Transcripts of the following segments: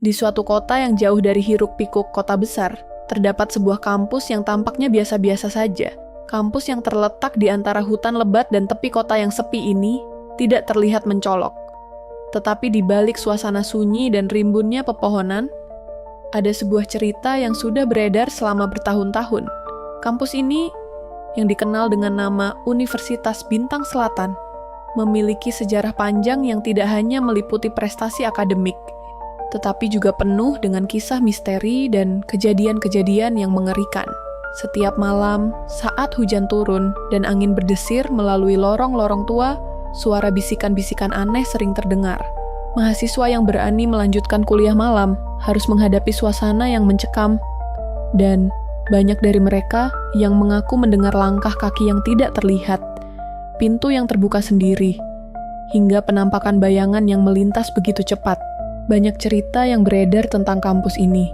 Di suatu kota yang jauh dari hiruk-pikuk kota besar, terdapat sebuah kampus yang tampaknya biasa-biasa saja. Kampus yang terletak di antara hutan lebat dan tepi kota yang sepi ini tidak terlihat mencolok. Tetapi di balik suasana sunyi dan rimbunnya pepohonan, ada sebuah cerita yang sudah beredar selama bertahun-tahun. Kampus ini, yang dikenal dengan nama Universitas Bintang Selatan, memiliki sejarah panjang yang tidak hanya meliputi prestasi akademik, tetapi juga penuh dengan kisah misteri dan kejadian-kejadian yang mengerikan. Setiap malam, saat hujan turun dan angin berdesir melalui lorong-lorong tua, suara bisikan-bisikan aneh sering terdengar. Mahasiswa yang berani melanjutkan kuliah malam harus menghadapi suasana yang mencekam, dan banyak dari mereka yang mengaku mendengar langkah kaki yang tidak terlihat, pintu yang terbuka sendiri, hingga penampakan bayangan yang melintas begitu cepat. Banyak cerita yang beredar tentang kampus ini.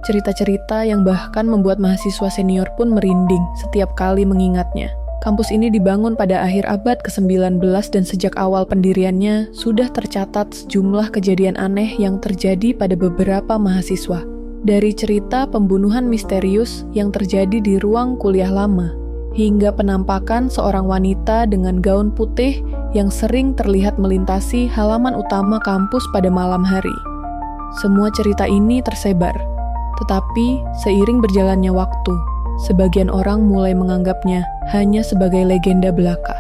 Cerita-cerita yang bahkan membuat mahasiswa senior pun merinding setiap kali mengingatnya. Kampus ini dibangun pada akhir abad ke-19 dan sejak awal pendiriannya sudah tercatat sejumlah kejadian aneh yang terjadi pada beberapa mahasiswa. Dari cerita pembunuhan misterius yang terjadi di ruang kuliah lama, hingga penampakan seorang wanita dengan gaun putih yang sering terlihat melintasi halaman utama kampus pada malam hari. Semua cerita ini tersebar, tetapi seiring berjalannya waktu, sebagian orang mulai menganggapnya hanya sebagai legenda belaka.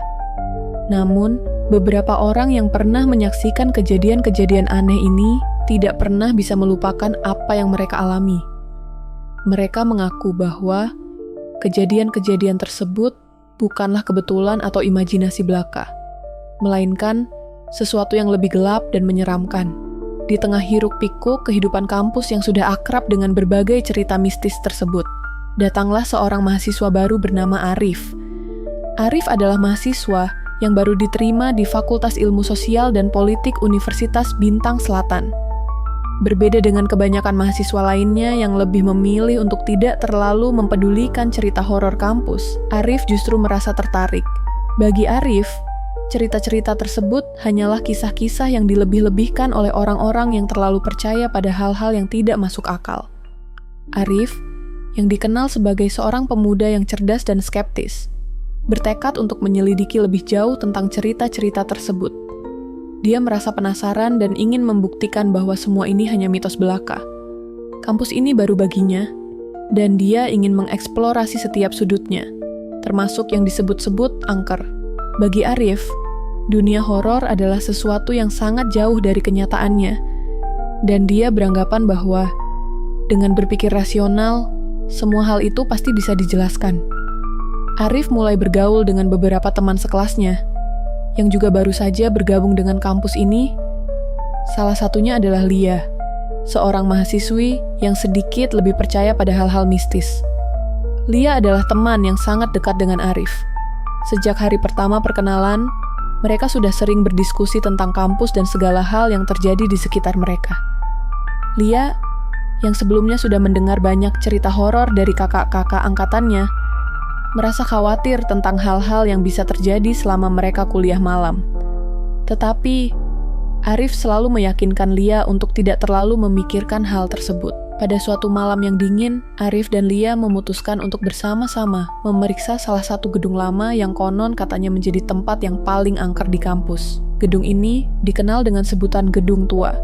Namun, beberapa orang yang pernah menyaksikan kejadian-kejadian aneh ini tidak pernah bisa melupakan apa yang mereka alami. Mereka mengaku bahwa kejadian-kejadian tersebut bukanlah kebetulan atau imajinasi belaka, melainkan sesuatu yang lebih gelap dan menyeramkan. Di tengah hiruk-pikuk kehidupan kampus yang sudah akrab dengan berbagai cerita mistis tersebut, datanglah seorang mahasiswa baru bernama Arif. Arif adalah mahasiswa yang baru diterima di Fakultas Ilmu Sosial dan Politik Universitas Bintang Selatan. Berbeda dengan kebanyakan mahasiswa lainnya yang lebih memilih untuk tidak terlalu mempedulikan cerita horor kampus, Arif justru merasa tertarik. Bagi Arif, cerita-cerita tersebut hanyalah kisah-kisah yang dilebih-lebihkan oleh orang-orang yang terlalu percaya pada hal-hal yang tidak masuk akal. Arif, yang dikenal sebagai seorang pemuda yang cerdas dan skeptis, bertekad untuk menyelidiki lebih jauh tentang cerita-cerita tersebut. Dia merasa penasaran dan ingin membuktikan bahwa semua ini hanya mitos belaka. Kampus ini baru baginya, dan dia ingin mengeksplorasi setiap sudutnya, termasuk yang disebut-sebut angker. Bagi Arif, dunia horor adalah sesuatu yang sangat jauh dari kenyataannya, dan dia beranggapan bahwa dengan berpikir rasional, semua hal itu pasti bisa dijelaskan. Arif mulai bergaul dengan beberapa teman sekelasnya, yang juga baru saja bergabung dengan kampus ini. Salah satunya adalah Lia, seorang mahasiswi yang sedikit lebih percaya pada hal-hal mistis. Lia adalah teman yang sangat dekat dengan Arif. Sejak hari pertama perkenalan, mereka sudah sering berdiskusi tentang kampus dan segala hal yang terjadi di sekitar mereka. Lia, yang sebelumnya sudah mendengar banyak cerita horor dari kakak-kakak angkatannya, merasa khawatir tentang hal-hal yang bisa terjadi selama mereka kuliah malam. Tetapi, Arif selalu meyakinkan Lia untuk tidak terlalu memikirkan hal tersebut. Pada suatu malam yang dingin, Arif dan Lia memutuskan untuk bersama-sama memeriksa salah satu gedung lama yang konon katanya menjadi tempat yang paling angker di kampus. Gedung ini dikenal dengan sebutan Gedung Tua,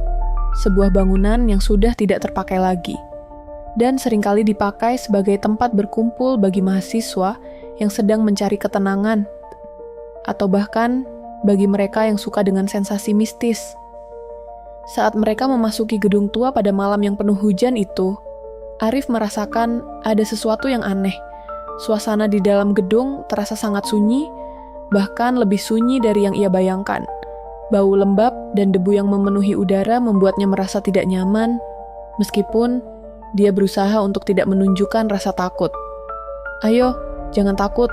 sebuah bangunan yang sudah tidak terpakai lagi, dan seringkali dipakai sebagai tempat berkumpul bagi mahasiswa yang sedang mencari ketenangan, atau bahkan bagi mereka yang suka dengan sensasi mistis. Saat mereka memasuki gedung tua pada malam yang penuh hujan itu, Arif merasakan ada sesuatu yang aneh. Suasana di dalam gedung terasa sangat sunyi, bahkan lebih sunyi dari yang ia bayangkan. Bau lembab dan debu yang memenuhi udara membuatnya merasa tidak nyaman, meskipun dia berusaha untuk tidak menunjukkan rasa takut. "Ayo, jangan takut,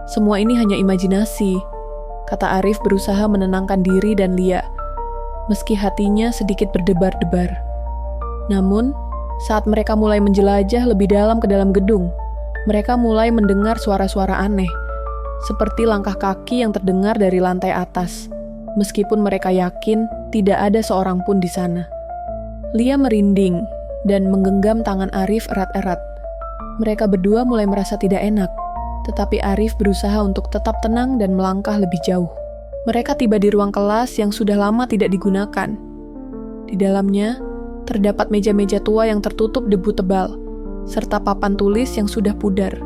semua ini hanya imajinasi," kata Arif berusaha menenangkan diri dan Lia, meski hatinya sedikit berdebar-debar. Namun, saat mereka mulai menjelajah lebih dalam ke dalam gedung, mereka mulai mendengar suara-suara aneh, seperti langkah kaki yang terdengar dari lantai atas, meskipun mereka yakin tidak ada seorang pun di sana. Lia merinding dan menggenggam tangan Arif erat-erat. Mereka berdua mulai merasa tidak enak, tetapi Arif berusaha untuk tetap tenang dan melangkah lebih jauh. Mereka tiba di ruang kelas yang sudah lama tidak digunakan. Di dalamnya, terdapat meja-meja tua yang tertutup debu tebal, serta papan tulis yang sudah pudar.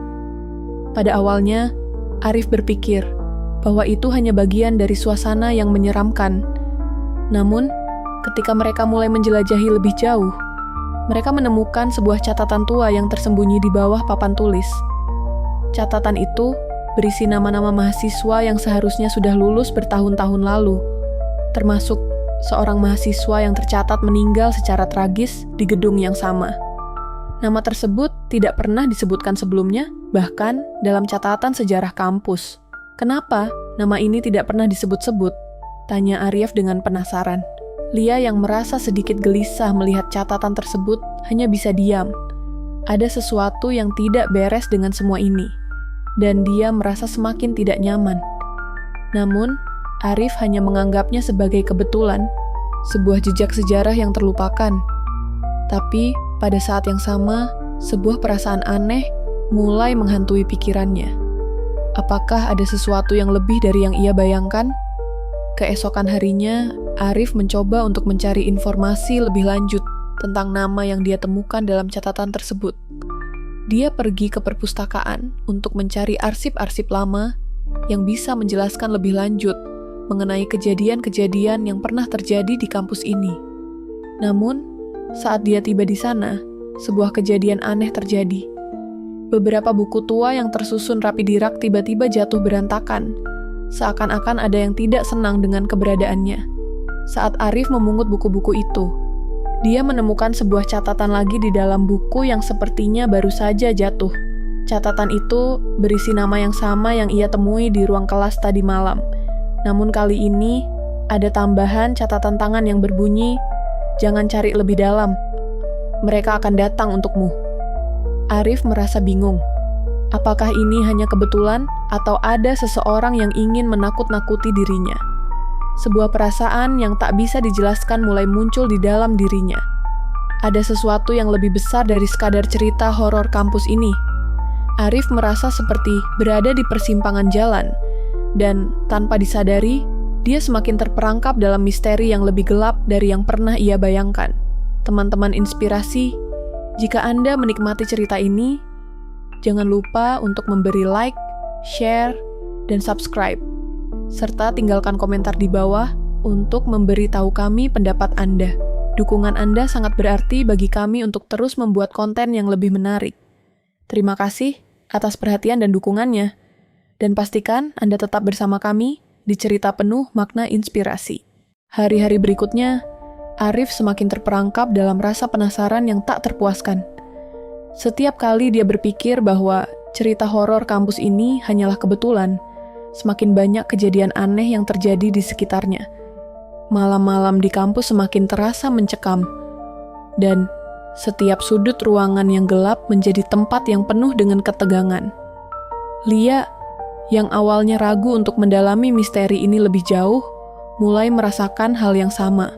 Pada awalnya, Arif berpikir bahwa itu hanya bagian dari suasana yang menyeramkan. Namun, ketika mereka mulai menjelajahi lebih jauh, mereka menemukan sebuah catatan tua yang tersembunyi di bawah papan tulis. Catatan itu berisi nama-nama mahasiswa yang seharusnya sudah lulus bertahun-tahun lalu, termasuk seorang mahasiswa yang tercatat meninggal secara tragis di gedung yang sama. Nama tersebut tidak pernah disebutkan sebelumnya, bahkan dalam catatan sejarah kampus. Kenapa nama ini tidak pernah disebut-sebut? Tanya Arif dengan penasaran. Lia yang merasa sedikit gelisah melihat catatan tersebut hanya bisa diam. Ada sesuatu yang tidak beres dengan semua ini, dan dia merasa semakin tidak nyaman. Namun, Arif hanya menganggapnya sebagai kebetulan, sebuah jejak sejarah yang terlupakan. Tapi, pada saat yang sama, sebuah perasaan aneh mulai menghantui pikirannya. Apakah ada sesuatu yang lebih dari yang ia bayangkan? Keesokan harinya, Arif mencoba untuk mencari informasi lebih lanjut tentang nama yang dia temukan dalam catatan tersebut. Dia pergi ke perpustakaan untuk mencari arsip-arsip lama yang bisa menjelaskan lebih lanjut mengenai kejadian-kejadian yang pernah terjadi di kampus ini. Namun, saat dia tiba di sana, sebuah kejadian aneh terjadi. Beberapa buku tua yang tersusun rapi di rak tiba-tiba jatuh berantakan, seakan-akan ada yang tidak senang dengan keberadaannya. Saat Arif memungut buku-buku itu, dia menemukan sebuah catatan lagi di dalam buku yang sepertinya baru saja jatuh. Catatan itu berisi nama yang sama yang ia temui di ruang kelas tadi malam. Namun kali ini, ada tambahan catatan tangan yang berbunyi, "Jangan cari lebih dalam. Mereka akan datang untukmu." Arif merasa bingung. Apakah ini hanya kebetulan atau ada seseorang yang ingin menakut-nakuti dirinya? Sebuah perasaan yang tak bisa dijelaskan mulai muncul di dalam dirinya. Ada sesuatu yang lebih besar dari sekadar cerita horor kampus ini. Arif merasa seperti berada di persimpangan jalan, dan tanpa disadari, dia semakin terperangkap dalam misteri yang lebih gelap dari yang pernah ia bayangkan. Teman-teman inspirasi, jika Anda menikmati cerita ini, jangan lupa untuk memberi like, share, dan subscribe. Serta tinggalkan komentar di bawah untuk memberi tahu kami pendapat Anda. Dukungan Anda sangat berarti bagi kami untuk terus membuat konten yang lebih menarik. Terima kasih atas perhatian dan dukungannya. Dan pastikan Anda tetap bersama kami di cerita penuh makna inspirasi. Hari-hari berikutnya, Arif semakin terperangkap dalam rasa penasaran yang tak terpuaskan. Setiap kali dia berpikir bahwa cerita horor kampus ini hanyalah kebetulan, semakin banyak kejadian aneh yang terjadi di sekitarnya. Malam-malam di kampus semakin terasa mencekam, dan setiap sudut ruangan yang gelap menjadi tempat yang penuh dengan ketegangan. Lia, yang awalnya ragu untuk mendalami misteri ini lebih jauh, mulai merasakan hal yang sama.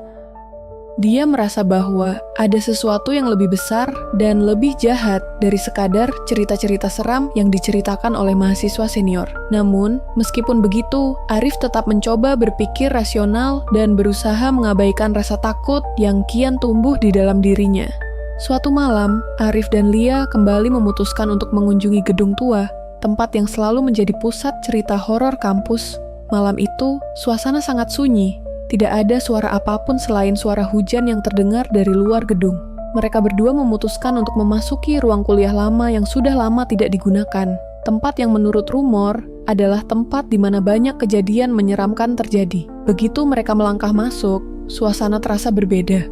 Dia merasa bahwa ada sesuatu yang lebih besar dan lebih jahat dari sekadar cerita-cerita seram yang diceritakan oleh mahasiswa senior. Namun, meskipun begitu, Arif tetap mencoba berpikir rasional dan berusaha mengabaikan rasa takut yang kian tumbuh di dalam dirinya. Suatu malam, Arif dan Lia kembali memutuskan untuk mengunjungi gedung tua, tempat yang selalu menjadi pusat cerita horor kampus. Malam itu, suasana sangat sunyi. Tidak ada suara apapun selain suara hujan yang terdengar dari luar gedung. Mereka berdua memutuskan untuk memasuki ruang kuliah lama yang sudah lama tidak digunakan. Tempat yang menurut rumor adalah tempat di mana banyak kejadian menyeramkan terjadi. Begitu mereka melangkah masuk, suasana terasa berbeda.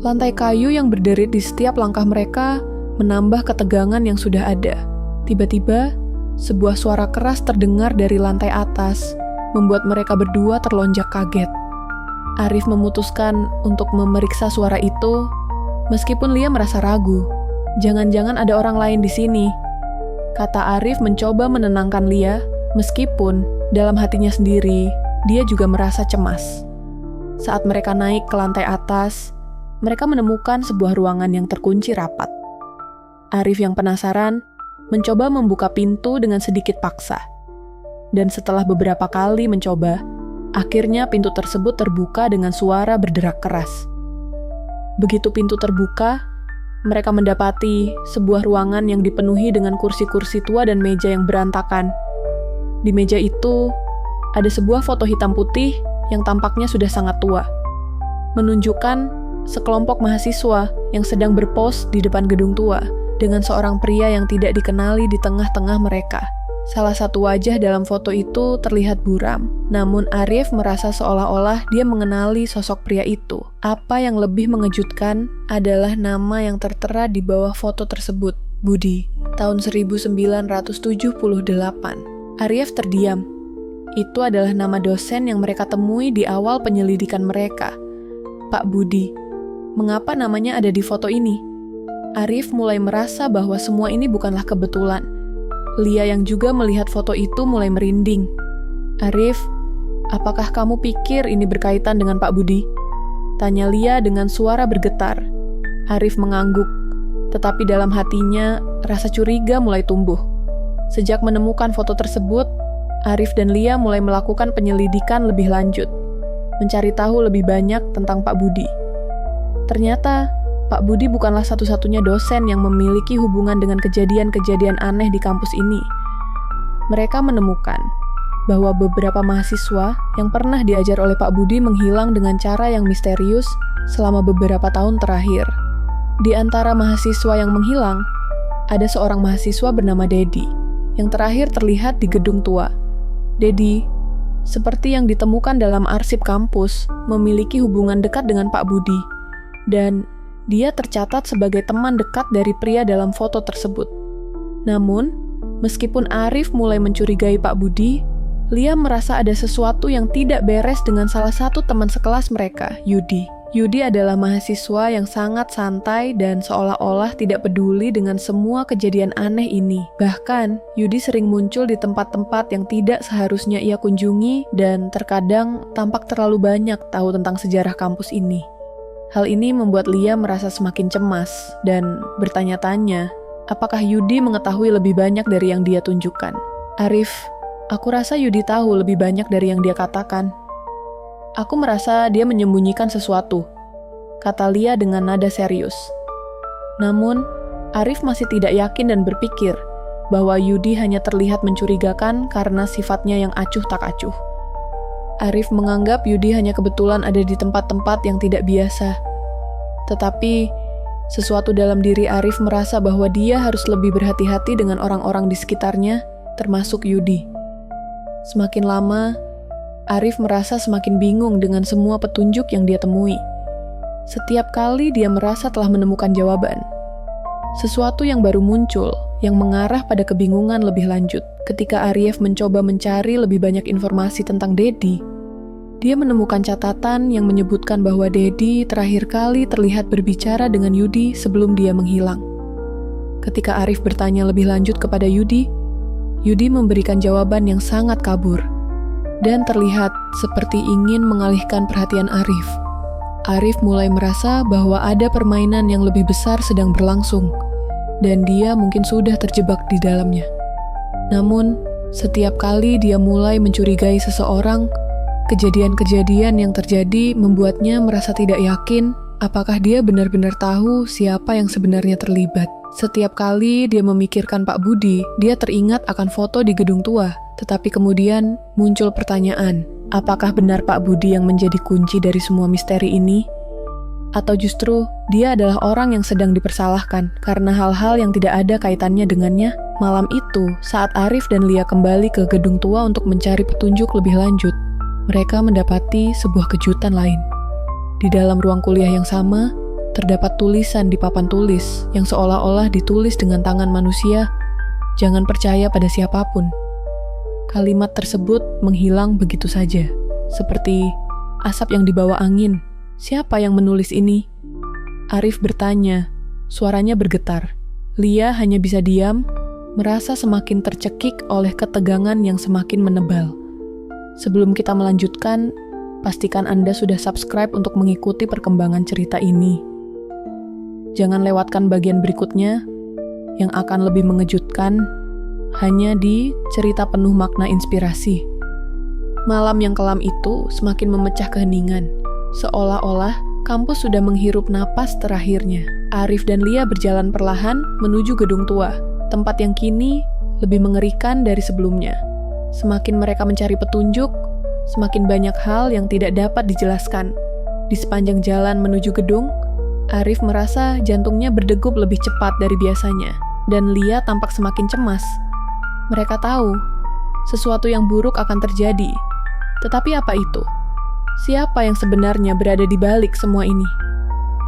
Lantai kayu yang berderit di setiap langkah mereka menambah ketegangan yang sudah ada. Tiba-tiba, sebuah suara keras terdengar dari lantai atas, membuat mereka berdua terlonjak kaget. Arif memutuskan untuk memeriksa suara itu, meskipun Lia merasa ragu. Jangan-jangan ada orang lain di sini, kata Arif mencoba menenangkan Lia, meskipun dalam hatinya sendiri, dia juga merasa cemas. Saat mereka naik ke lantai atas, mereka menemukan sebuah ruangan yang terkunci rapat. Arif yang penasaran mencoba membuka pintu dengan sedikit paksa. Dan setelah beberapa kali mencoba, akhirnya pintu tersebut terbuka dengan suara berderak keras. Begitu pintu terbuka, mereka mendapati sebuah ruangan yang dipenuhi dengan kursi-kursi tua dan meja yang berantakan. Di meja itu, ada sebuah foto hitam putih yang tampaknya sudah sangat tua, menunjukkan sekelompok mahasiswa yang sedang berpos di depan gedung tua dengan seorang pria yang tidak dikenali di tengah-tengah mereka. Salah satu wajah dalam foto itu terlihat buram, namun Arif merasa seolah-olah dia mengenali sosok pria itu. Apa yang lebih mengejutkan adalah nama yang tertera di bawah foto tersebut, Budi, tahun 1978. Arif terdiam. Itu adalah nama dosen yang mereka temui di awal penyelidikan mereka, Pak Budi. Mengapa namanya ada di foto ini? Arif mulai merasa bahwa semua ini bukanlah kebetulan. Lia yang juga melihat foto itu mulai merinding. Arif, apakah kamu pikir ini berkaitan dengan Pak Budi? Tanya Lia dengan suara bergetar. Arif mengangguk, tetapi dalam hatinya rasa curiga mulai tumbuh. Sejak menemukan foto tersebut, Arif dan Lia mulai melakukan penyelidikan lebih lanjut, mencari tahu lebih banyak tentang Pak Budi. Ternyata, Pak Budi bukanlah satu-satunya dosen yang memiliki hubungan dengan kejadian-kejadian aneh di kampus ini. Mereka menemukan bahwa beberapa mahasiswa yang pernah diajar oleh Pak Budi menghilang dengan cara yang misterius selama beberapa tahun terakhir. Di antara mahasiswa yang menghilang, ada seorang mahasiswa bernama Dedi, yang terakhir terlihat di gedung tua. Dedi, seperti yang ditemukan dalam arsip kampus, memiliki hubungan dekat dengan Pak Budi, dan dia tercatat sebagai teman dekat dari pria dalam foto tersebut. Namun, meskipun Arif mulai mencurigai Pak Budi, Lia merasa ada sesuatu yang tidak beres dengan salah satu teman sekelas mereka, Yudi. Yudi adalah mahasiswa yang sangat santai dan seolah-olah tidak peduli dengan semua kejadian aneh ini. Bahkan, Yudi sering muncul di tempat-tempat yang tidak seharusnya ia kunjungi dan terkadang tampak terlalu banyak tahu tentang sejarah kampus ini. Hal ini membuat Lia merasa semakin cemas dan bertanya-tanya, apakah Yudi mengetahui lebih banyak dari yang dia tunjukkan? Arif, aku rasa Yudi tahu lebih banyak dari yang dia katakan. Aku merasa dia menyembunyikan sesuatu, kata Lia dengan nada serius. Namun, Arif masih tidak yakin dan berpikir bahwa Yudi hanya terlihat mencurigakan karena sifatnya yang acuh tak acuh. Arif menganggap Yudi hanya kebetulan ada di tempat-tempat yang tidak biasa. Tetapi, sesuatu dalam diri Arif merasa bahwa dia harus lebih berhati-hati dengan orang-orang di sekitarnya, termasuk Yudi. Semakin lama, Arif merasa semakin bingung dengan semua petunjuk yang dia temui. Setiap kali dia merasa telah menemukan jawaban, sesuatu yang baru muncul yang mengarah pada kebingungan lebih lanjut. Ketika Arif mencoba mencari lebih banyak informasi tentang Dedi, dia menemukan catatan yang menyebutkan bahwa Dedi terakhir kali terlihat berbicara dengan Yudi sebelum dia menghilang. Ketika Arif bertanya lebih lanjut kepada Yudi, Yudi memberikan jawaban yang sangat kabur dan terlihat seperti ingin mengalihkan perhatian Arif. Arif mulai merasa bahwa ada permainan yang lebih besar sedang berlangsung, dan dia mungkin sudah terjebak di dalamnya. Namun, setiap kali dia mulai mencurigai seseorang, kejadian-kejadian yang terjadi membuatnya merasa tidak yakin apakah dia benar-benar tahu siapa yang sebenarnya terlibat. Setiap kali dia memikirkan Pak Budi, dia teringat akan foto di gedung tua. Tetapi kemudian muncul pertanyaan, apakah benar Pak Budi yang menjadi kunci dari semua misteri ini? Atau justru dia adalah orang yang sedang dipersalahkan karena hal-hal yang tidak ada kaitannya dengannya? Malam itu, saat Arif dan Lia kembali ke gedung tua untuk mencari petunjuk lebih lanjut, mereka mendapati sebuah kejutan lain. Di dalam ruang kuliah yang sama, terdapat tulisan di papan tulis yang seolah-olah ditulis dengan tangan manusia, "Jangan percaya pada siapapun." Kalimat tersebut menghilang begitu saja, seperti asap yang dibawa angin. Siapa yang menulis ini? Arif bertanya, suaranya bergetar. Lia hanya bisa diam, merasa semakin tercekik oleh ketegangan yang semakin menebal. Sebelum kita melanjutkan, pastikan Anda sudah subscribe untuk mengikuti perkembangan cerita ini. Jangan lewatkan bagian berikutnya yang akan lebih mengejutkan hanya di cerita penuh makna inspirasi. Malam yang kelam itu semakin memecah keheningan. Seolah-olah kampus sudah menghirup napas terakhirnya. Arif dan Lia berjalan perlahan menuju gedung tua, tempat yang kini lebih mengerikan dari sebelumnya. Semakin mereka mencari petunjuk, semakin banyak hal yang tidak dapat dijelaskan. Di sepanjang jalan menuju gedung, Arif merasa jantungnya berdegup lebih cepat dari biasanya, dan Lia tampak semakin cemas. Mereka tahu sesuatu yang buruk akan terjadi, tetapi apa itu? Siapa yang sebenarnya berada di balik semua ini?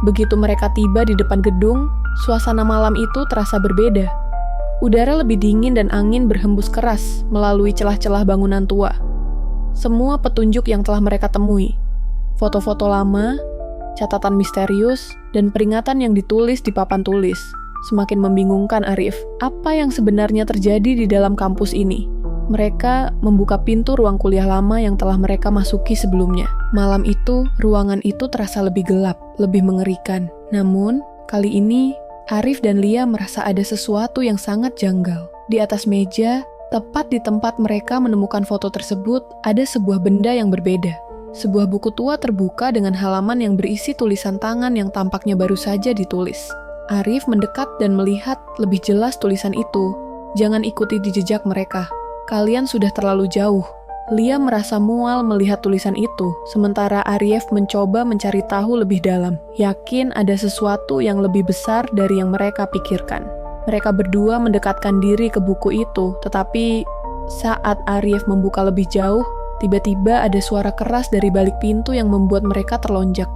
Begitu mereka tiba di depan gedung, suasana malam itu terasa berbeda. Udara lebih dingin dan angin berhembus keras melalui celah-celah bangunan tua. Semua petunjuk yang telah mereka temui, foto-foto lama, catatan misterius, dan peringatan yang ditulis di papan tulis, semakin membingungkan Arif. Apa yang sebenarnya terjadi di dalam kampus ini? Mereka membuka pintu ruang kuliah lama yang telah mereka masuki sebelumnya. Malam itu, ruangan itu terasa lebih gelap, lebih mengerikan. Namun, kali ini, Arif dan Lia merasa ada sesuatu yang sangat janggal. Di atas meja, tepat di tempat mereka menemukan foto tersebut, ada sebuah benda yang berbeda. Sebuah buku tua terbuka dengan halaman yang berisi tulisan tangan yang tampaknya baru saja ditulis. Arif mendekat dan melihat lebih jelas tulisan itu. Jangan ikuti di jejak mereka. Kalian sudah terlalu jauh. Lia merasa mual melihat tulisan itu, sementara Arif mencoba mencari tahu lebih dalam. Yakin ada sesuatu yang lebih besar dari yang mereka pikirkan. Mereka berdua mendekatkan diri ke buku itu, tetapi saat Arif membuka lebih jauh, tiba-tiba ada suara keras dari balik pintu yang membuat mereka terlonjak.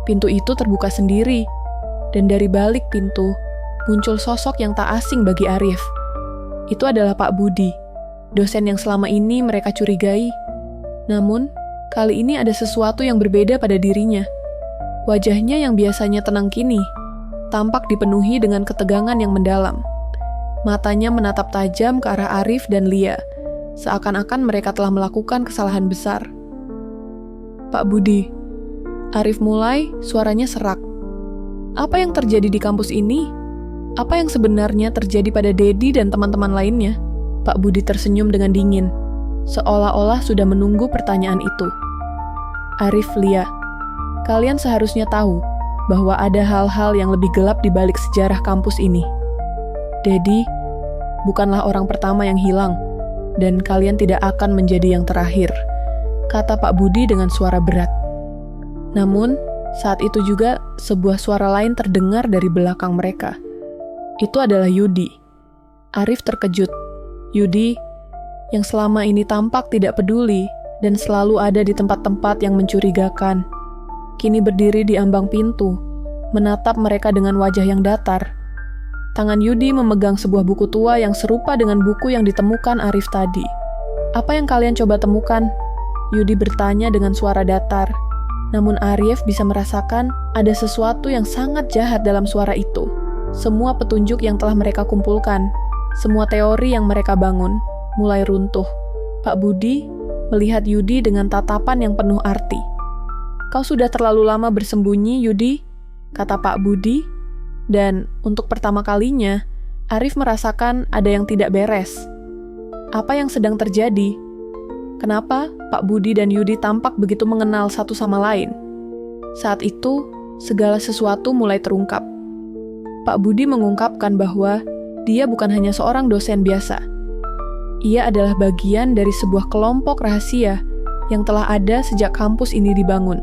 Pintu itu terbuka sendiri, dan dari balik pintu muncul sosok yang tak asing bagi Arif. Itu adalah Pak Budi, dosen yang selama ini mereka curigai. Namun, kali ini ada sesuatu yang berbeda pada dirinya. Wajahnya yang biasanya tenang kini tampak dipenuhi dengan ketegangan yang mendalam. Matanya menatap tajam ke arah Arif dan Lia, seakan-akan mereka telah melakukan kesalahan besar. Pak Budi, Arif mulai, suaranya serak. Apa yang terjadi di kampus ini? Apa yang sebenarnya terjadi pada Dedi dan teman-teman lainnya? Pak Budi tersenyum dengan dingin, seolah-olah sudah menunggu pertanyaan itu. Arif, Lia, kalian seharusnya tahu bahwa ada hal-hal yang lebih gelap di balik sejarah kampus ini. Dedi bukanlah orang pertama yang hilang, dan kalian tidak akan menjadi yang terakhir, kata Pak Budi dengan suara berat. Namun, saat itu juga sebuah suara lain terdengar dari belakang mereka. Itu adalah Yudi. Arif terkejut. Yudi, yang selama ini tampak tidak peduli dan selalu ada di tempat-tempat yang mencurigakan, kini berdiri di ambang pintu, menatap mereka dengan wajah yang datar. Tangan Yudi memegang sebuah buku tua yang serupa dengan buku yang ditemukan Arif tadi. Apa yang kalian coba temukan? Yudi bertanya dengan suara datar. Namun Arif bisa merasakan ada sesuatu yang sangat jahat dalam suara itu. Semua petunjuk yang telah mereka kumpulkan, semua teori yang mereka bangun, mulai runtuh. Pak Budi melihat Yudi dengan tatapan yang penuh arti. Kau sudah terlalu lama bersembunyi, Yudi, kata Pak Budi. Dan untuk pertama kalinya, Arif merasakan ada yang tidak beres. Apa yang sedang terjadi? Kenapa Pak Budi dan Yudi tampak begitu mengenal satu sama lain? Saat itu, segala sesuatu mulai terungkap. Pak Budi mengungkapkan bahwa dia bukan hanya seorang dosen biasa. Ia adalah bagian dari sebuah kelompok rahasia yang telah ada sejak kampus ini dibangun.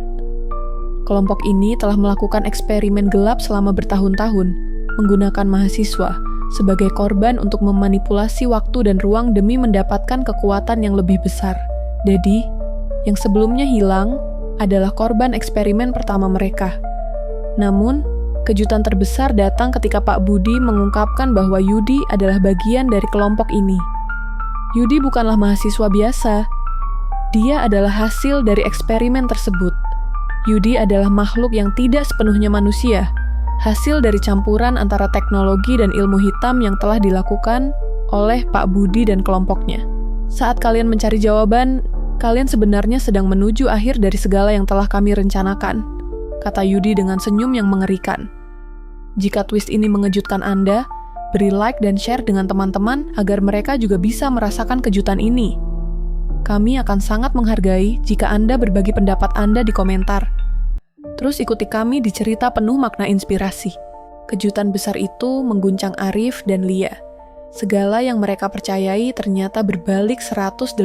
Kelompok ini telah melakukan eksperimen gelap selama bertahun-tahun, menggunakan mahasiswa sebagai korban untuk memanipulasi waktu dan ruang demi mendapatkan kekuatan yang lebih besar. Dedi, yang sebelumnya hilang, adalah korban eksperimen pertama mereka. Namun, kejutan terbesar datang ketika Pak Budi mengungkapkan bahwa Yudi adalah bagian dari kelompok ini. Yudi bukanlah mahasiswa biasa. Dia adalah hasil dari eksperimen tersebut. Yudi adalah makhluk yang tidak sepenuhnya manusia, hasil dari campuran antara teknologi dan ilmu hitam yang telah dilakukan oleh Pak Budi dan kelompoknya. Saat kalian mencari jawaban, kalian sebenarnya sedang menuju akhir dari segala yang telah kami rencanakan, kata Yudi dengan senyum yang mengerikan. Jika twist ini mengejutkan Anda, beri like dan share dengan teman-teman agar mereka juga bisa merasakan kejutan ini. Kami akan sangat menghargai jika Anda berbagi pendapat Anda di komentar. Terus ikuti kami di cerita penuh makna inspirasi. Kejutan besar itu mengguncang Arif dan Lia. Segala yang mereka percayai ternyata berbalik 180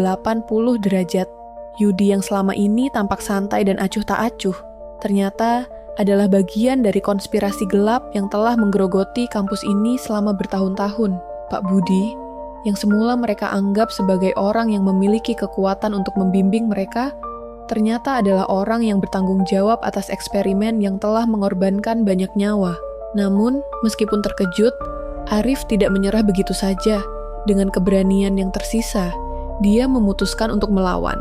derajat. Yudi yang selama ini tampak santai dan acuh tak acuh, ternyata adalah bagian dari konspirasi gelap yang telah menggerogoti kampus ini selama bertahun-tahun. Pak Budi, yang semula mereka anggap sebagai orang yang memiliki kekuatan untuk membimbing mereka, ternyata adalah orang yang bertanggung jawab atas eksperimen yang telah mengorbankan banyak nyawa. Namun, meskipun terkejut, Arif tidak menyerah begitu saja. Dengan keberanian yang tersisa, dia memutuskan untuk melawan.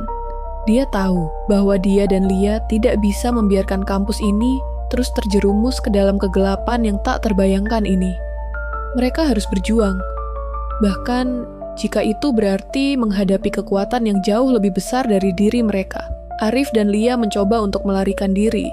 Dia tahu bahwa dia dan Lia tidak bisa membiarkan kampus ini terus terjerumus ke dalam kegelapan yang tak terbayangkan ini. Mereka harus berjuang. Bahkan, jika itu berarti menghadapi kekuatan yang jauh lebih besar dari diri mereka. Arif dan Lia mencoba untuk melarikan diri,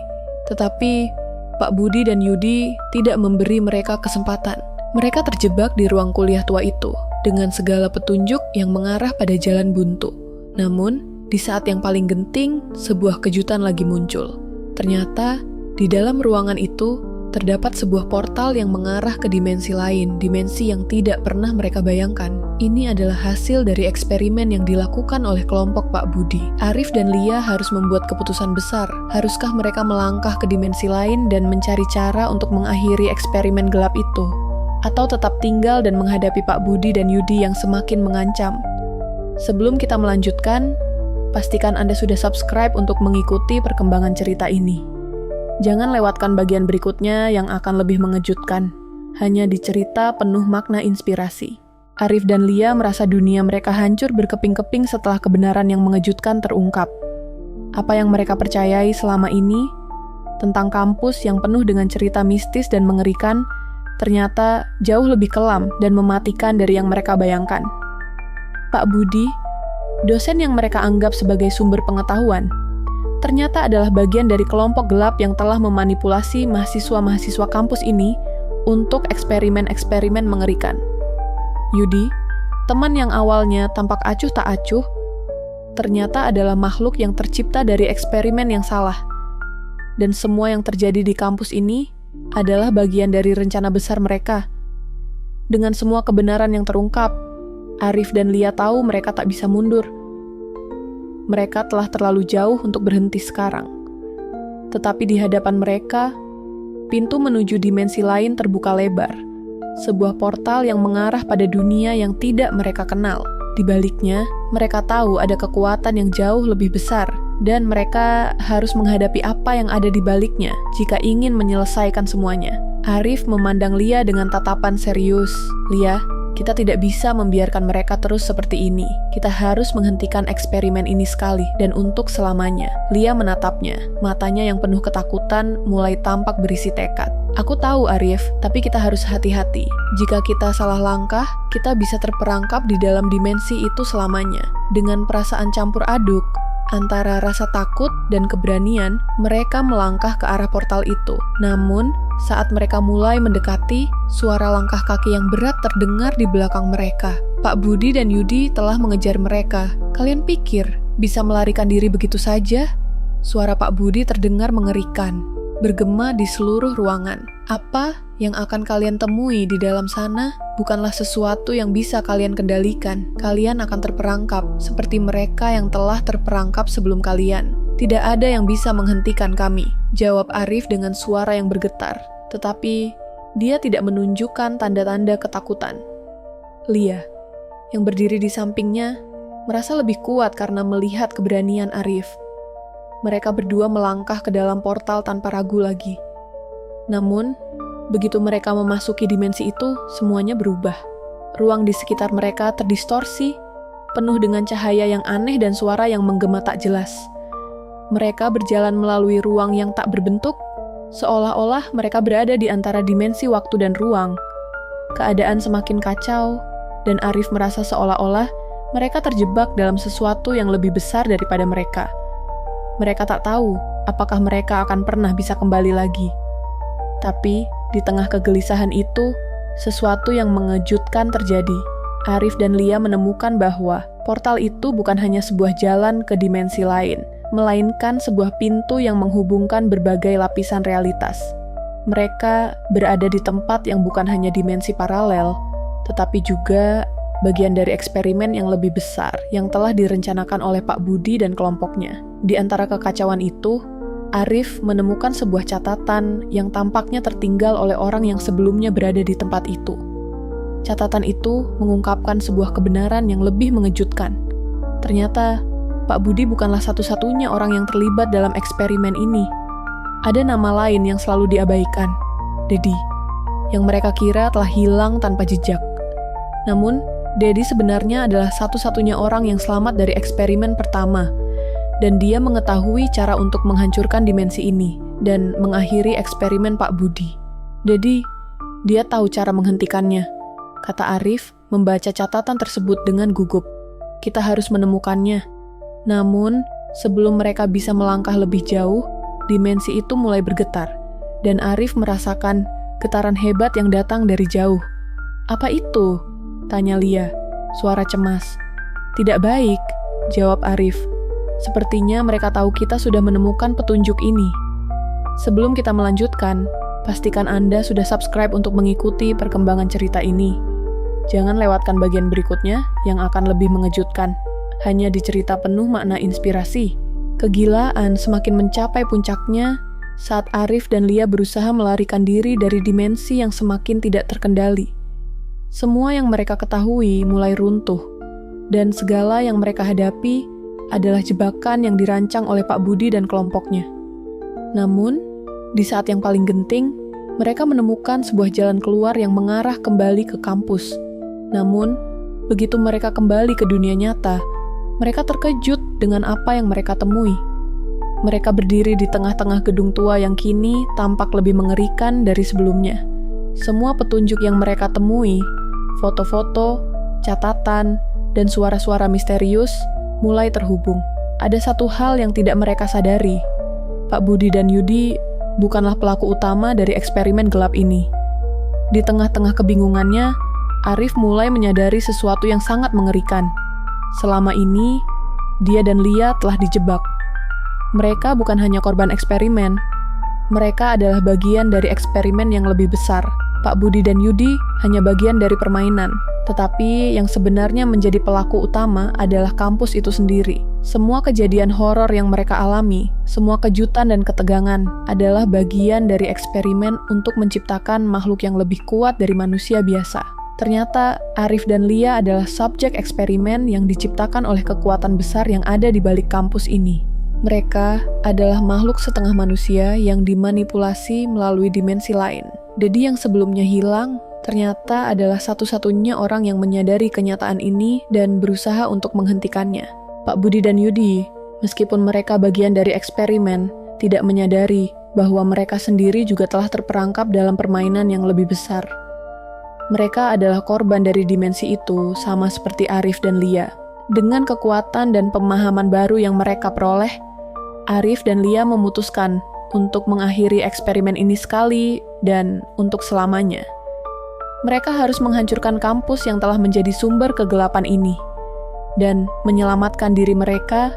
tetapi Pak Budi dan Yudi tidak memberi mereka kesempatan. Mereka terjebak di ruang kuliah tua itu, dengan segala petunjuk yang mengarah pada jalan buntu. Namun, di saat yang paling genting, sebuah kejutan lagi muncul. Ternyata, di dalam ruangan itu, terdapat sebuah portal yang mengarah ke dimensi lain, dimensi yang tidak pernah mereka bayangkan. Ini adalah hasil dari eksperimen yang dilakukan oleh kelompok Pak Budi. Arif dan Lia harus membuat keputusan besar. Haruskah mereka melangkah ke dimensi lain dan mencari cara untuk mengakhiri eksperimen gelap itu? Atau tetap tinggal dan menghadapi Pak Budi dan Yudi yang semakin mengancam? Sebelum kita melanjutkan, pastikan Anda sudah subscribe untuk mengikuti perkembangan cerita ini. Jangan lewatkan bagian berikutnya yang akan lebih mengejutkan. Hanya di cerita penuh makna inspirasi. Arif dan Lia merasa dunia mereka hancur berkeping-keping setelah kebenaran yang mengejutkan terungkap. Apa yang mereka percayai selama ini, tentang kampus yang penuh dengan cerita mistis dan mengerikan, ternyata jauh lebih kelam dan mematikan dari yang mereka bayangkan. Pak Budi, dosen yang mereka anggap sebagai sumber pengetahuan, ternyata adalah bagian dari kelompok gelap yang telah memanipulasi mahasiswa-mahasiswa kampus ini untuk eksperimen-eksperimen mengerikan. Yudi, teman yang awalnya tampak acuh tak acuh, ternyata adalah makhluk yang tercipta dari eksperimen yang salah. Dan semua yang terjadi di kampus ini adalah bagian dari rencana besar mereka. Dengan semua kebenaran yang terungkap, Arif dan Lia tahu mereka tak bisa mundur. Mereka telah terlalu jauh untuk berhenti sekarang. Tetapi di hadapan mereka, pintu menuju dimensi lain terbuka lebar. Sebuah portal yang mengarah pada dunia yang tidak mereka kenal. Di baliknya, mereka tahu ada kekuatan yang jauh lebih besar, dan mereka harus menghadapi apa yang ada di baliknya jika ingin menyelesaikan semuanya. Arif memandang Lia dengan tatapan serius. Lia, kita tidak bisa membiarkan mereka terus seperti ini. Kita harus menghentikan eksperimen ini sekali dan untuk selamanya. Lia menatapnya. Matanya yang penuh ketakutan mulai tampak berisi tekad. Aku tahu, Arif, tapi kita harus hati-hati. Jika kita salah langkah, kita bisa terperangkap di dalam dimensi itu selamanya. Dengan perasaan campur aduk antara rasa takut dan keberanian, mereka melangkah ke arah portal itu. Namun, saat mereka mulai mendekati, suara langkah kaki yang berat terdengar di belakang mereka. Pak Budi dan Yudi telah mengejar mereka. Kalian pikir bisa melarikan diri begitu saja? Suara Pak Budi terdengar mengerikan, bergema di seluruh ruangan. Apa yang akan kalian temui di dalam sana bukanlah sesuatu yang bisa kalian kendalikan. Kalian akan terperangkap seperti mereka yang telah terperangkap sebelum kalian. Tidak ada yang bisa menghentikan kami, jawab Arif dengan suara yang bergetar. Tetapi, dia tidak menunjukkan tanda-tanda ketakutan. Lia, yang berdiri di sampingnya, merasa lebih kuat karena melihat keberanian Arif. Mereka berdua melangkah ke dalam portal tanpa ragu lagi. Namun, begitu mereka memasuki dimensi itu, semuanya berubah. Ruang di sekitar mereka terdistorsi, penuh dengan cahaya yang aneh dan suara yang menggema tak jelas. Mereka berjalan melalui ruang yang tak berbentuk, seolah-olah mereka berada di antara dimensi waktu dan ruang. Keadaan semakin kacau, dan Arif merasa seolah-olah mereka terjebak dalam sesuatu yang lebih besar daripada mereka. Mereka tak tahu apakah mereka akan pernah bisa kembali lagi. Tapi, Di tengah kegelisahan itu, sesuatu yang mengejutkan terjadi. Arif dan Lia menemukan bahwa portal itu bukan hanya sebuah jalan ke dimensi lain, melainkan sebuah pintu yang menghubungkan berbagai lapisan realitas. Mereka berada di tempat yang bukan hanya dimensi paralel, tetapi juga bagian dari eksperimen yang lebih besar yang telah direncanakan oleh Pak Budi dan kelompoknya. Di antara kekacauan itu, Arif menemukan sebuah catatan yang tampaknya tertinggal oleh orang yang sebelumnya berada di tempat itu. Catatan itu mengungkapkan sebuah kebenaran yang lebih mengejutkan. Ternyata, Pak Budi bukanlah satu-satunya orang yang terlibat dalam eksperimen ini. Ada nama lain yang selalu diabaikan, Dedi, yang mereka kira telah hilang tanpa jejak. Namun, Dedi sebenarnya adalah satu-satunya orang yang selamat dari eksperimen pertama, dan dia mengetahui cara untuk menghancurkan dimensi ini dan mengakhiri eksperimen Pak Budi. Dedi, dia tahu cara menghentikannya, kata Arif membaca catatan tersebut dengan gugup. Kita harus menemukannya. Namun, sebelum mereka bisa melangkah lebih jauh, dimensi itu mulai bergetar, dan Arif merasakan getaran hebat yang datang dari jauh. Apa itu? Tanya Lia, suara cemas. Tidak baik, jawab Arif. Sepertinya mereka tahu kita sudah menemukan petunjuk ini. Sebelum kita melanjutkan, pastikan Anda sudah subscribe untuk mengikuti perkembangan cerita ini. Jangan lewatkan bagian berikutnya yang akan lebih mengejutkan. Hanya di cerita penuh makna inspirasi. Kegilaan semakin mencapai puncaknya saat Arif dan Lia berusaha melarikan diri dari dimensi yang semakin tidak terkendali. Semua yang mereka ketahui mulai runtuh, dan segala yang mereka hadapi adalah jebakan yang dirancang oleh Pak Budi dan kelompoknya. Namun, di saat yang paling genting, mereka menemukan sebuah jalan keluar yang mengarah kembali ke kampus. Namun, begitu mereka kembali ke dunia nyata, mereka terkejut dengan apa yang mereka temui. Mereka berdiri di tengah-tengah gedung tua yang kini tampak lebih mengerikan dari sebelumnya. Semua petunjuk yang mereka temui, foto-foto, catatan, dan suara-suara misterius mulai terhubung. Ada satu hal yang tidak mereka sadari. Pak Budi dan Yudi bukanlah pelaku utama dari eksperimen gelap ini. Di tengah-tengah kebingungannya, Arif mulai menyadari sesuatu yang sangat mengerikan. Selama ini, dia dan Lia telah dijebak. Mereka bukan hanya korban eksperimen. Mereka adalah bagian dari eksperimen yang lebih besar. Pak Budi dan Yudi hanya bagian dari permainan. Tetapi yang sebenarnya menjadi pelaku utama adalah kampus itu sendiri. Semua kejadian horor yang mereka alami, semua kejutan dan ketegangan adalah bagian dari eksperimen untuk menciptakan makhluk yang lebih kuat dari manusia biasa. Ternyata Arif dan Lia adalah subjek eksperimen yang diciptakan oleh kekuatan besar yang ada di balik kampus ini. Mereka adalah makhluk setengah manusia yang dimanipulasi melalui dimensi lain. Dedi yang sebelumnya hilang ternyata adalah satu-satunya orang yang menyadari kenyataan ini dan berusaha untuk menghentikannya. Pak Budi dan Yudi, meskipun mereka bagian dari eksperimen, tidak menyadari bahwa mereka sendiri juga telah terperangkap dalam permainan yang lebih besar. Mereka adalah korban dari dimensi itu, sama seperti Arif dan Lia. Dengan kekuatan dan pemahaman baru yang mereka peroleh, Arif dan Lia memutuskan untuk mengakhiri eksperimen ini sekali dan untuk selamanya. Mereka harus menghancurkan kampus yang telah menjadi sumber kegelapan ini dan menyelamatkan diri mereka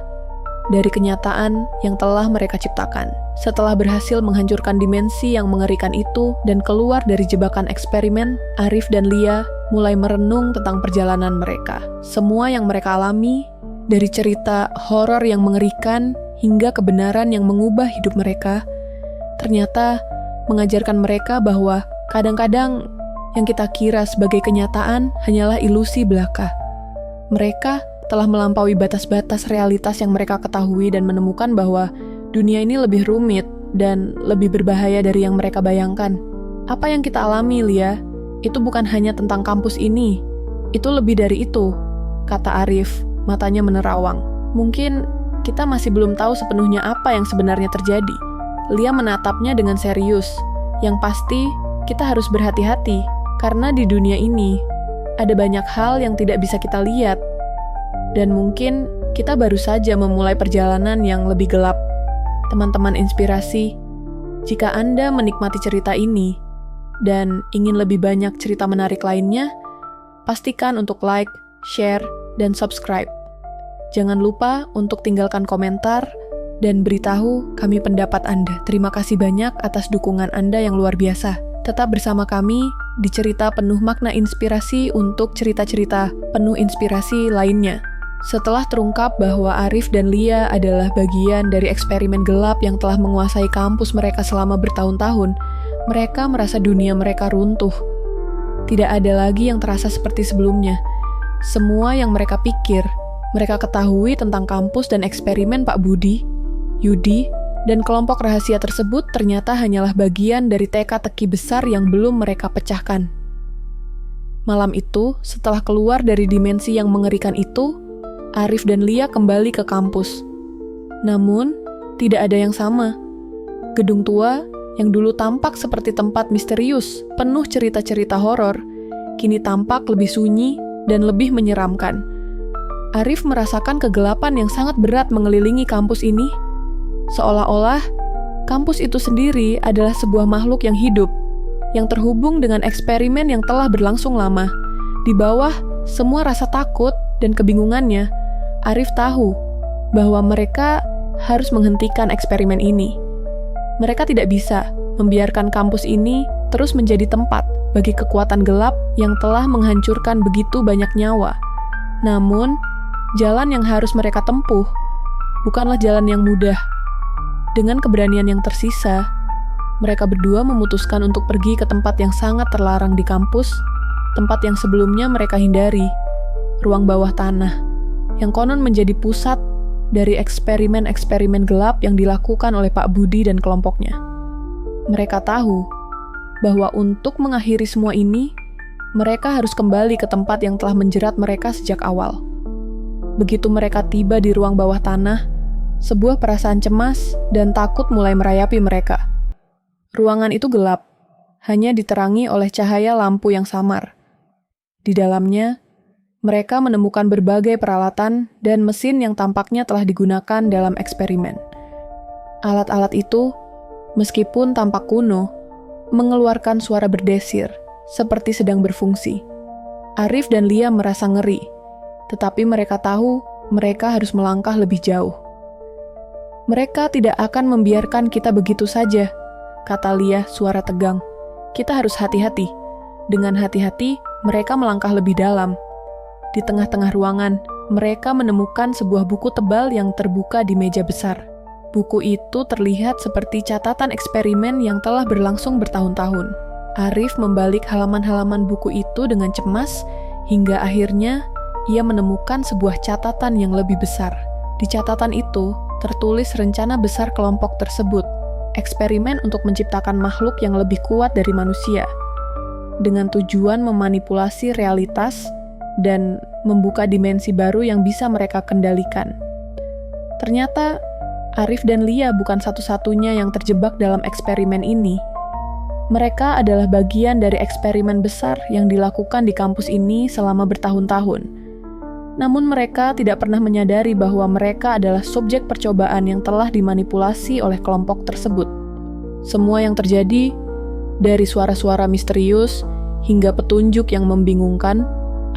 dari kenyataan yang telah mereka ciptakan. Setelah berhasil menghancurkan dimensi yang mengerikan itu dan keluar dari jebakan eksperimen, Arif dan Lia mulai merenung tentang perjalanan mereka. Semua yang mereka alami, dari cerita horor yang mengerikan hingga kebenaran yang mengubah hidup mereka, ternyata mengajarkan mereka bahwa kadang-kadang yang kita kira sebagai kenyataan hanyalah ilusi belaka. Mereka telah melampaui batas-batas realitas yang mereka ketahui dan menemukan bahwa dunia ini lebih rumit dan lebih berbahaya dari yang mereka bayangkan. Apa yang kita alami, Lia, itu bukan hanya tentang kampus ini. Itu lebih dari itu, kata Arif, matanya menerawang. Mungkin kita masih belum tahu sepenuhnya apa yang sebenarnya terjadi. Lia menatapnya dengan serius. Yang pasti, kita harus berhati-hati, karena di dunia ini ada banyak hal yang tidak bisa kita lihat. Dan mungkin kita baru saja memulai perjalanan yang lebih gelap. Teman-teman inspirasi, jika Anda menikmati cerita ini, dan ingin lebih banyak cerita menarik lainnya, pastikan untuk like, share, dan subscribe. Jangan lupa untuk tinggalkan komentar dan beritahu kami pendapat Anda. Terima kasih banyak atas dukungan Anda yang luar biasa. Tetap bersama kami di cerita penuh makna inspirasi untuk cerita-cerita penuh inspirasi lainnya. Setelah terungkap bahwa Arif dan Lia adalah bagian dari eksperimen gelap yang telah menguasai kampus mereka selama bertahun-tahun, mereka merasa dunia mereka runtuh. Tidak ada lagi yang terasa seperti sebelumnya. Semua yang mereka pikir, mereka ketahui tentang kampus dan eksperimen Pak Budi, Yudi, dan kelompok rahasia tersebut ternyata hanyalah bagian dari teka-teki besar yang belum mereka pecahkan. Malam itu, setelah keluar dari dimensi yang mengerikan itu, Arif dan Lia kembali ke kampus. Namun, tidak ada yang sama. Gedung tua yang dulu tampak seperti tempat misterius, penuh cerita-cerita horor, kini tampak lebih sunyi dan lebih menyeramkan. Arif merasakan kegelapan yang sangat berat mengelilingi kampus ini, seolah-olah kampus itu sendiri adalah sebuah makhluk yang hidup, yang terhubung dengan eksperimen yang telah berlangsung lama. Di bawah semua rasa takut dan kebingungannya, Arif tahu bahwa mereka harus menghentikan eksperimen ini. Mereka tidak bisa membiarkan kampus ini terus menjadi tempat bagi kekuatan gelap yang telah menghancurkan begitu banyak nyawa. Namun, jalan yang harus mereka tempuh bukanlah jalan yang mudah. Dengan keberanian yang tersisa, mereka berdua memutuskan untuk pergi ke tempat yang sangat terlarang di kampus, tempat yang sebelumnya mereka hindari, ruang bawah tanah, yang konon menjadi pusat dari eksperimen-eksperimen gelap yang dilakukan oleh Pak Budi dan kelompoknya. Mereka tahu bahwa untuk mengakhiri semua ini, mereka harus kembali ke tempat yang telah menjerat mereka sejak awal. Begitu mereka tiba di ruang bawah tanah, sebuah perasaan cemas dan takut mulai merayapi mereka. Ruangan itu gelap, hanya diterangi oleh cahaya lampu yang samar. Di dalamnya, mereka menemukan berbagai peralatan dan mesin yang tampaknya telah digunakan dalam eksperimen. Alat-alat itu, meskipun tampak kuno, mengeluarkan suara berdesir, seperti sedang berfungsi. Arif dan Lia merasa ngeri, tetapi mereka tahu mereka harus melangkah lebih jauh. "Mereka tidak akan membiarkan kita begitu saja," kata Lia suara tegang. "Kita harus hati-hati." Dengan hati-hati, mereka melangkah lebih dalam. Di tengah-tengah ruangan, mereka menemukan sebuah buku tebal yang terbuka di meja besar. Buku itu terlihat seperti catatan eksperimen yang telah berlangsung bertahun-tahun. Arif membalik halaman-halaman buku itu dengan cemas, hingga akhirnya ia menemukan sebuah catatan yang lebih besar. Di catatan itu, tertulis rencana besar kelompok tersebut, eksperimen untuk menciptakan makhluk yang lebih kuat dari manusia, dengan tujuan memanipulasi realitas dan membuka dimensi baru yang bisa mereka kendalikan. Ternyata, Arif dan Lia bukan satu-satunya yang terjebak dalam eksperimen ini. Mereka adalah bagian dari eksperimen besar yang dilakukan di kampus ini selama bertahun-tahun. Namun mereka tidak pernah menyadari bahwa mereka adalah subjek percobaan yang telah dimanipulasi oleh kelompok tersebut. Semua yang terjadi, dari suara-suara misterius hingga petunjuk yang membingungkan,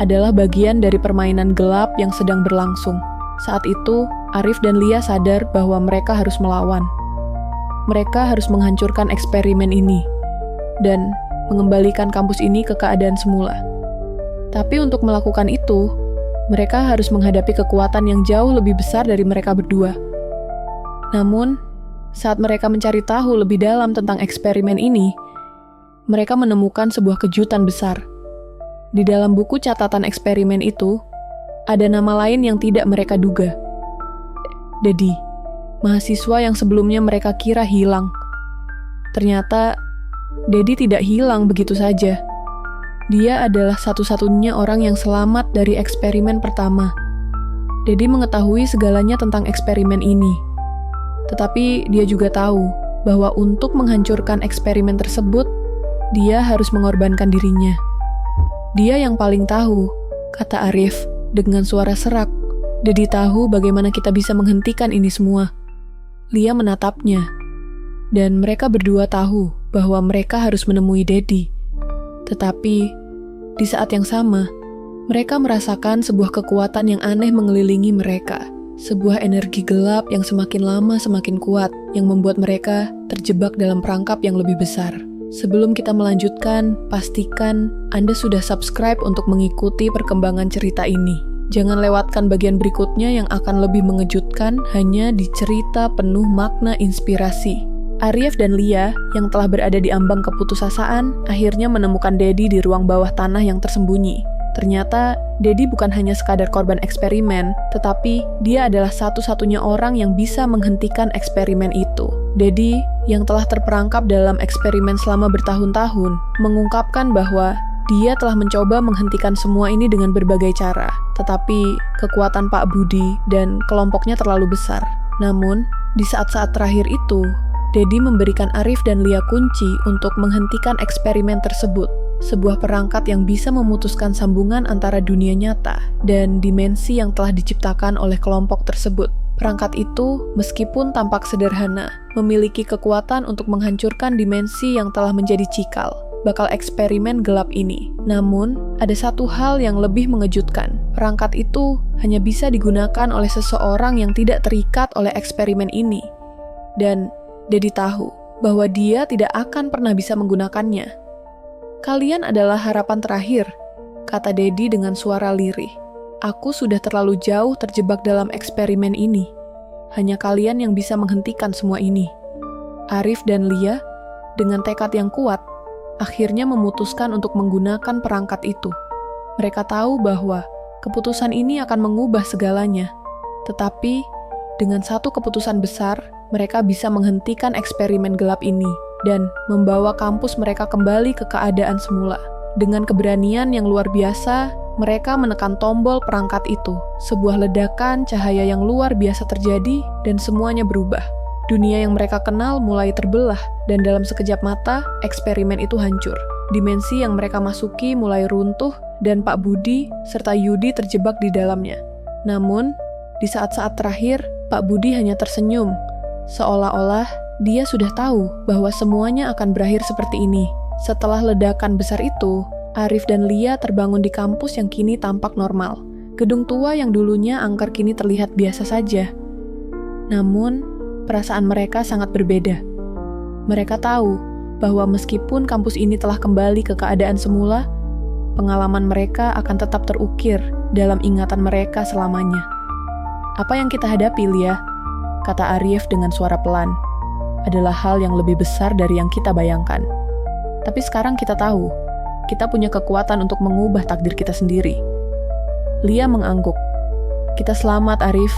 adalah bagian dari permainan gelap yang sedang berlangsung. Saat itu, Arif dan Lia sadar bahwa mereka harus melawan. Mereka harus menghancurkan eksperimen ini dan mengembalikan kampus ini ke keadaan semula. Tapi untuk melakukan itu, mereka harus menghadapi kekuatan yang jauh lebih besar dari mereka berdua. Namun, saat mereka mencari tahu lebih dalam tentang eksperimen ini, mereka menemukan sebuah kejutan besar. Di dalam buku catatan eksperimen itu, ada nama lain yang tidak mereka duga. Dedi, mahasiswa yang sebelumnya mereka kira hilang. Ternyata, Dedi tidak hilang begitu saja. Dia adalah satu-satunya orang yang selamat dari eksperimen pertama. Dedi mengetahui segalanya tentang eksperimen ini. Tetapi dia juga tahu bahwa untuk menghancurkan eksperimen tersebut, dia harus mengorbankan dirinya. Dia yang paling tahu, kata Arif dengan suara serak. Dedi tahu bagaimana kita bisa menghentikan ini semua. Lia menatapnya, dan mereka berdua tahu bahwa mereka harus menemui Daddy. Tetapi, di saat yang sama, mereka merasakan sebuah kekuatan yang aneh mengelilingi mereka. Sebuah energi gelap yang semakin lama semakin kuat, yang membuat mereka terjebak dalam perangkap yang lebih besar. Sebelum kita melanjutkan, pastikan Anda sudah subscribe untuk mengikuti perkembangan cerita ini. Jangan lewatkan bagian berikutnya yang akan lebih mengejutkan hanya di cerita penuh makna inspirasi. Arif dan Lia yang telah berada di ambang keputusasaan akhirnya menemukan Daddy di ruang bawah tanah yang tersembunyi. Ternyata, Daddy bukan hanya sekadar korban eksperimen, tetapi dia adalah satu-satunya orang yang bisa menghentikan eksperimen itu. Daddy, yang telah terperangkap dalam eksperimen selama bertahun-tahun, mengungkapkan bahwa dia telah mencoba menghentikan semua ini dengan berbagai cara, tetapi kekuatan Pak Budi dan kelompoknya terlalu besar. Namun, di saat-saat terakhir itu, Daddy memberikan Arif dan Lia kunci untuk menghentikan eksperimen tersebut. Sebuah perangkat yang bisa memutuskan sambungan antara dunia nyata dan dimensi yang telah diciptakan oleh kelompok tersebut. Perangkat itu, meskipun tampak sederhana, memiliki kekuatan untuk menghancurkan dimensi yang telah menjadi cikal bakal eksperimen gelap ini. Namun, ada satu hal yang lebih mengejutkan. Perangkat itu hanya bisa digunakan oleh seseorang yang tidak terikat oleh eksperimen ini. Dan Daddy tahu bahwa dia tidak akan pernah bisa menggunakannya. "Kalian adalah harapan terakhir," kata Daddy dengan suara lirih. "Aku sudah terlalu jauh terjebak dalam eksperimen ini. Hanya kalian yang bisa menghentikan semua ini." Arif dan Lia, dengan tekad yang kuat, akhirnya memutuskan untuk menggunakan perangkat itu. Mereka tahu bahwa keputusan ini akan mengubah segalanya. Tetapi, dengan satu keputusan besar, mereka bisa menghentikan eksperimen gelap ini dan membawa kampus mereka kembali ke keadaan semula. Dengan keberanian yang luar biasa, mereka menekan tombol perangkat itu. Sebuah ledakan cahaya yang luar biasa terjadi dan semuanya berubah. Dunia yang mereka kenal mulai terbelah dan dalam sekejap mata, eksperimen itu hancur. Dimensi yang mereka masuki mulai runtuh dan Pak Budi serta Yudi terjebak di dalamnya. Namun, di saat-saat terakhir, Pak Budi hanya tersenyum, seolah-olah dia sudah tahu bahwa semuanya akan berakhir seperti ini. Setelah ledakan besar itu, Arif dan Lia terbangun di kampus yang kini tampak normal. Gedung tua yang dulunya angker kini terlihat biasa saja. Namun, perasaan mereka sangat berbeda. Mereka tahu bahwa meskipun kampus ini telah kembali ke keadaan semula, pengalaman mereka akan tetap terukir dalam ingatan mereka selamanya. "Apa yang kita hadapi, Lia?" kata Arif dengan suara pelan. "Adalah hal yang lebih besar dari yang kita bayangkan. Tapi sekarang kita tahu, kita punya kekuatan untuk mengubah takdir kita sendiri." Lia mengangguk. "Kita selamat, Arif.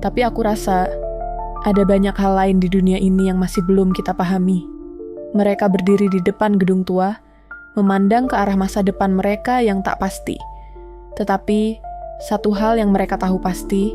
Tapi aku rasa ada banyak hal lain di dunia ini yang masih belum kita pahami." Mereka berdiri di depan gedung tua, memandang ke arah masa depan mereka yang tak pasti. Tetapi, satu hal yang mereka tahu pasti,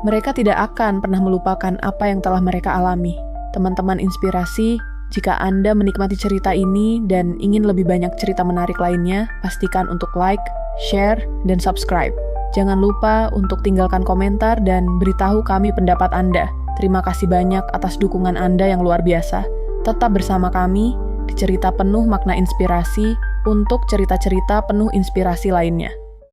mereka tidak akan pernah melupakan apa yang telah mereka alami. Teman-teman inspirasi, jika Anda menikmati cerita ini dan ingin lebih banyak cerita menarik lainnya, pastikan untuk like, share, dan subscribe. Jangan lupa untuk tinggalkan komentar dan beritahu kami pendapat Anda. Terima kasih banyak atas dukungan Anda yang luar biasa. Tetap bersama kami di cerita penuh makna inspirasi untuk cerita-cerita penuh inspirasi lainnya.